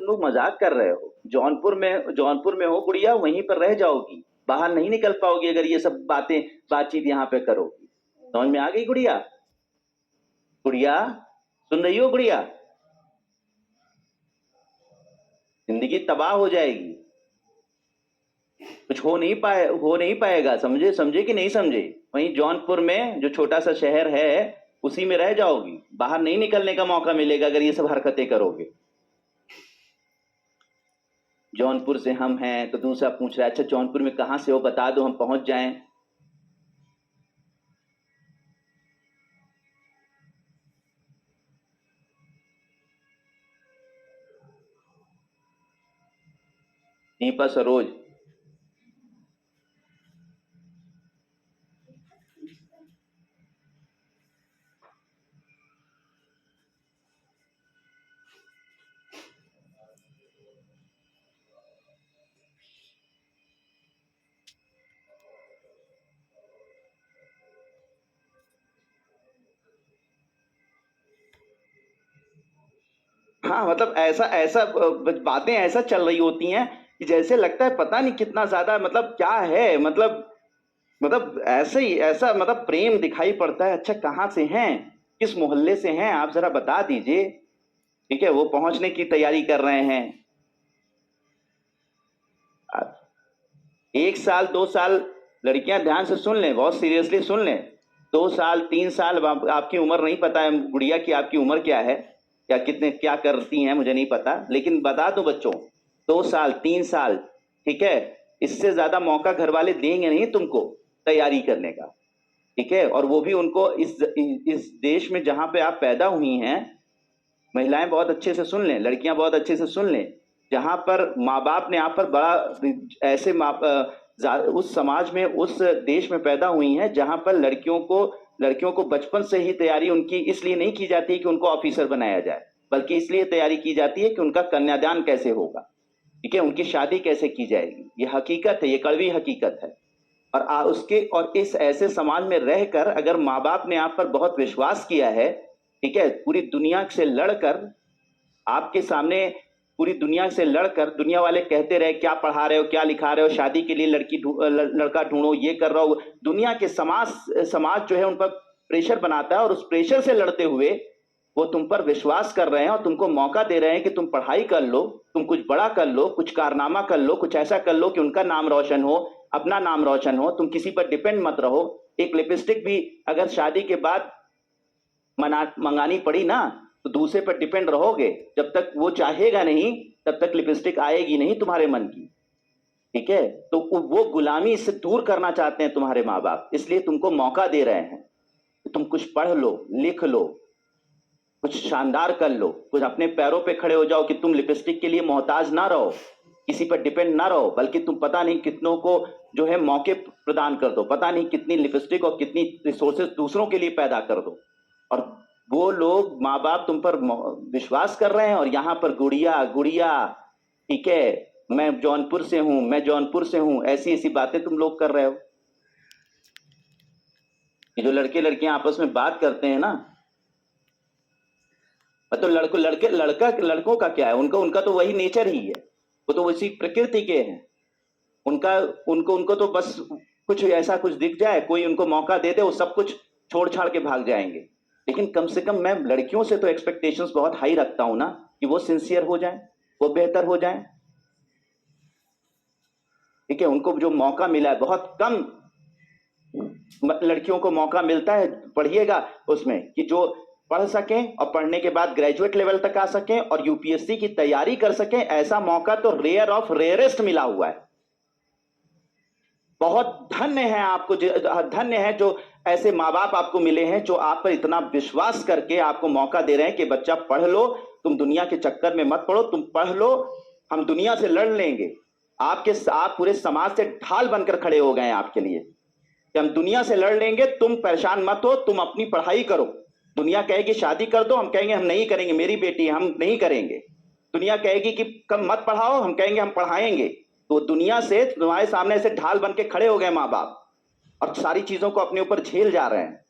लोग मजाक कर रहे हो। जौनपुर में हो गुड़िया, वहीं पर रह जाओगी, बाहर नहीं निकल पाओगी अगर ये सब बातचीत यहाँ पे करोगी। समझ में आ गई गुड़िया? गुड़िया, सुन रही हो गुड़िया? जिंदगी तबाह हो जाएगी, कुछ हो नहीं पाएगा। समझे? समझे कि नहीं समझे? वहीं जौनपुर में जो छोटा सा शहर है, उसी में रह जाओगी, बाहर नहीं निकलने का मौका मिलेगा अगर ये सब हरकतें करोगे। जौनपुर से हम हैं, तो दूसरा पूछ रहा है अच्छा जौनपुर में कहां से हो, बता दो हम पहुंच जाएं। दीपा सरोज। हाँ मतलब ऐसा ऐसा बातें ऐसा चल रही होती हैं कि जैसे लगता है पता नहीं कितना ज्यादा, मतलब क्या है, मतलब ऐसे ही ऐसा मतलब प्रेम दिखाई पड़ता है। अच्छा कहाँ से हैं, किस मोहल्ले से हैं, आप जरा बता दीजिए। ठीक है, वो पहुंचने की तैयारी कर रहे हैं। 1 साल 2 साल, लड़कियां ध्यान से सुन लें, बहुत सीरियसली सुन लें। 2 साल 3 साल, आपकी उम्र नहीं पता है गुड़िया की आपकी उम्र क्या है, या कितने क्या करती हैं मुझे नहीं पता, लेकिन बता दो बच्चों, 2 साल 3 साल, ठीक है, इससे ज्यादा मौका घर वाले देंगे नहीं तुमको तैयारी करने का। ठीक है, और वो भी उनको इस देश में जहां पे आप पैदा हुई हैं। महिलाएं बहुत अच्छे से सुन लें, लड़कियां बहुत अच्छे से सुन लें। जहां पर माँ बाप ने आप पर बड़ा ऐसे उस समाज में, उस देश में पैदा हुई हैं जहां पर लड़कियों को बचपन से ही तैयारी उनकी इसलिए नहीं की जाती है कि उनको ऑफिसर बनाया जाए, बल्कि इसलिए तैयारी की जाती है कि उनका कन्यादान कैसे होगा, ठीक है, उनकी शादी कैसे की जाएगी। ये हकीकत है, ये कड़वी हकीकत है। और इस ऐसे समाज में रहकर अगर माँ बाप ने आप पर बहुत विश्वास किया है, ठीक है, पूरी दुनिया से लड़कर आपके सामने, पूरी दुनिया से लड़कर, दुनिया वाले कहते रहे क्या पढ़ा रहे हो, क्या लिखा रहे हो, शादी के लिए लड़का ढूंढो, ये कर रहा हो, दुनिया के समाज जो है उन पर प्रेशर बनाता है, और उस प्रेशर से लड़ते हुए वो तुम पर विश्वास कर रहे हैं और तुमको मौका दे रहे हैं कि तुम पढ़ाई कर लो, तुम कुछ बड़ा कर लो, कुछ कारनामा कर लो, कुछ ऐसा कर लो कि उनका नाम रोशन हो, अपना नाम रोशन हो, तुम किसी पर डिपेंड मत रहो। एक लिपस्टिक भी अगर शादी के बाद मंगानी पड़ी ना, तो दूसरे पर डिपेंड रहोगे, जब तक वो चाहेगा नहीं तब तक लिपस्टिक आएगी नहीं तुम्हारे मन की। ठीक है, तो वो गुलामी से दूर करना चाहते हैं तुम्हारे माँ बाप, इसलिए तुमको मौका दे रहे हैं कि तुम कुछ पढ़ लो, लिख लो, कुछ शानदार कर लो, कुछ अपने पैरों पे खड़े हो जाओ, कि तुम लिपस्टिक के लिए मोहताज ना रहो, किसी पर डिपेंड ना रहो, बल्कि तुम पता नहीं कितनों को जो है मौके प्रदान कर दो, पता नहीं कितनी लिपस्टिक और कितनी रिसोर्सेज दूसरों के लिए पैदा कर दो। और वो लोग माँ बाप तुम पर विश्वास कर रहे हैं, और यहाँ पर गुड़िया गुड़िया, ठीक है, मैं जौनपुर से हूं, मैं जौनपुर से हूं, ऐसी ऐसी बातें तुम लोग कर रहे हो। ये जो लड़के लड़कियां आपस में बात करते हैं ना, तो लड़कों का क्या है, उनका उनका तो वही नेचर ही है, वो तो वैसी प्रकृति के हैं। उनका उनको उनको तो बस कुछ ऐसा कुछ दिख जाए, कोई उनको मौका दे दे, वो सब कुछ छोड़ छाड़ के भाग जाएंगे। लेकिन कम से कम मैं लड़कियों से तो एक्सपेक्टेशंस बहुत हाई रखता हूं ना, कि वो सिंसियर हो जाए, वो बेहतर हो जाए। ठीक है, उनको जो मौका मिला है, बहुत कम लड़कियों को मौका मिलता है, पढ़िएगा उसमें, कि जो पढ़ सकें और पढ़ने के बाद ग्रेजुएट लेवल तक आ सकें और यूपीएससी की तैयारी कर सकें, ऐसा मौका तो रेयर ऑफ रेयरेस्ट मिला हुआ है। बहुत धन्य है आपको, धन्य है जो ऐसे माँ बाप आपको मिले हैं, जो आप पर इतना विश्वास करके आपको मौका दे रहे हैं कि बच्चा पढ़ लो, तुम दुनिया के चक्कर में मत पड़ो, तुम पढ़ लो, हम दुनिया से लड़ लेंगे। आप पूरे समाज से ढाल बनकर खड़े हो गए हैं आपके लिए, कि हम दुनिया से लड़ लेंगे, तुम परेशान मत हो, तुम अपनी पढ़ाई करो। दुनिया कहेगी शादी कर दो, हम कहेंगे हम नहीं करेंगे, मेरी बेटी हम नहीं करेंगे। दुनिया कहेगी कि कम मत पढ़ाओ, हम कहेंगे हम पढ़ाएंगे। तो दुनिया से तुम्हारे सामने से ढाल बन के खड़े हो गए माँ बाप, और सारी चीजों को अपने ऊपर झेल जा रहे हैं,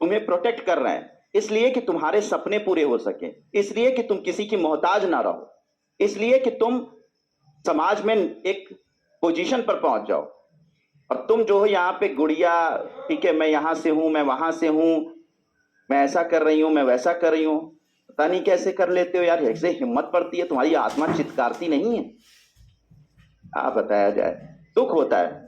तुम्हें प्रोटेक्ट कर रहे हैं। इसलिए कि तुम्हारे सपने पूरे हो सके, इसलिए कि तुम किसी की मोहताज ना रहो, इसलिए कि तुम समाज में एक पोजीशन पर पहुंच जाओ। और तुम जो हो यहाँ पे गुड़िया, ठीक है, मैं यहाँ से हूं, मैं वहां से हूं, मैं ऐसा कर रही हूं, मैं वैसा कर रही हूं, पता नहीं कैसे कर लेते हो यार, ऐसे हिम्मत पड़ती है, तुम्हारी आत्मा चित्कारती नहीं है? आप बताया जाए, दुख होता है।